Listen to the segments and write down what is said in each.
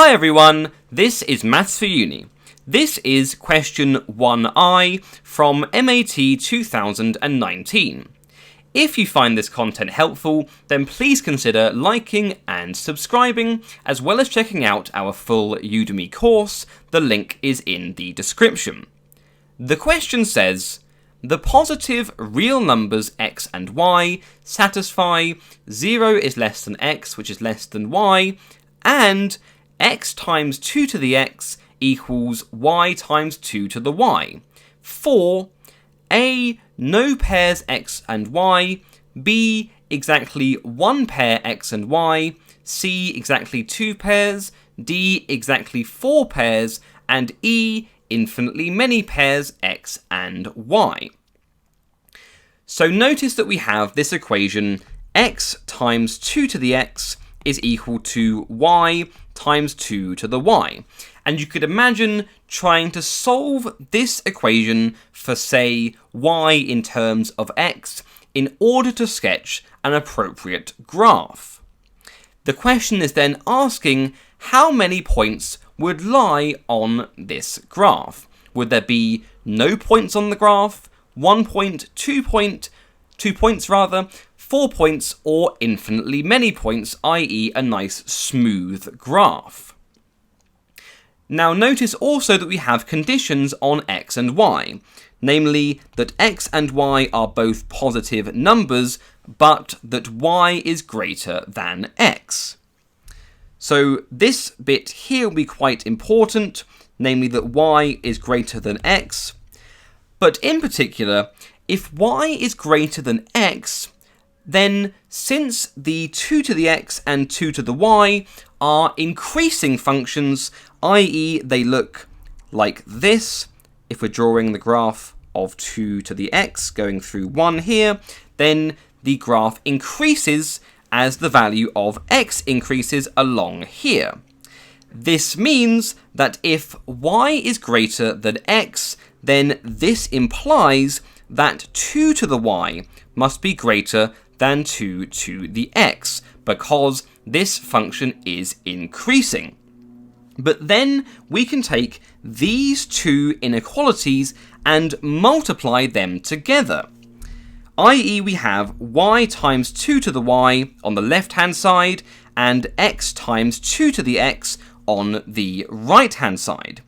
Hi everyone, this is Maths for Uni. This is question 1i from MAT 2019. If you find this content helpful, then please consider liking and subscribing, as well as checking out our full Udemy course. The link is in the description. The question says, the positive real numbers x and y satisfy 0 is less than x, which is less than y, and x times 2 to the x equals y times 2 to the y. For A, no pairs x and y, B, exactly one pair x and y, C, exactly two pairs, D, exactly four pairs, and E, infinitely many pairs x and y. So notice that we have this equation x times 2 to the x is equal to y times 2 to the y. And you could imagine trying to solve this equation for, say, y in terms of x in order to sketch an appropriate graph. The question is then asking how many points would lie on this graph. Would there be no points on the graph, 1 point, 2 points, 4 points, or infinitely many points, i.e. a nice smooth graph? Now notice also that we have conditions on x and y, namely that x and y are both positive numbers, but that y is greater than x. So this bit here will be quite important, namely that y is greater than x. But in particular, if y is greater than x, then since the 2 to the x and 2 to the y are increasing functions, i.e. they look like this, if we're drawing the graph of 2 to the x going through 1 here, then the graph increases as the value of x increases along here. This means that if y is greater than x, then this implies that 2 to the y must be greater than 2 to the x, because this function is increasing. But then we can take these two inequalities and multiply them together, i.e. we have y times 2 to the y on the left-hand side and x times 2 to the x on the right-hand side.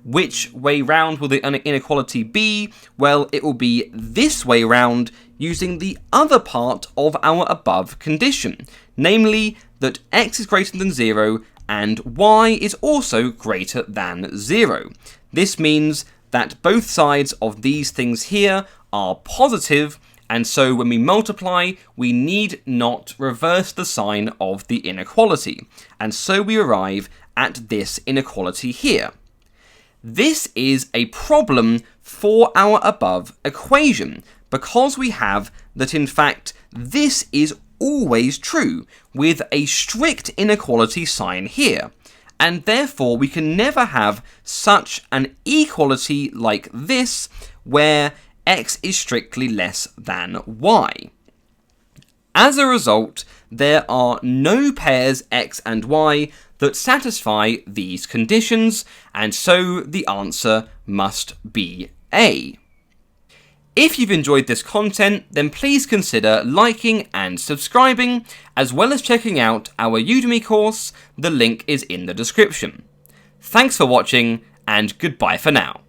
Which way round will the inequality be? Well, it will be this way round using the other part of our above condition, namely that x is greater than 0 and y is also greater than 0. This means that both sides of these things here are positive, and so when we multiply, we need not reverse the sign of the inequality, and so we arrive at this inequality here. This is a problem for our above equation, because we have that in fact this is always true, with a strict inequality sign here, and therefore we can never have such an equality like this, where x is strictly less than y. As a result, there are no pairs x and y that satisfy these conditions, and so the answer must be A. If you've enjoyed this content, then please consider liking and subscribing, as well as checking out our Udemy course. The link is in the description. Thanks for watching, and goodbye for now.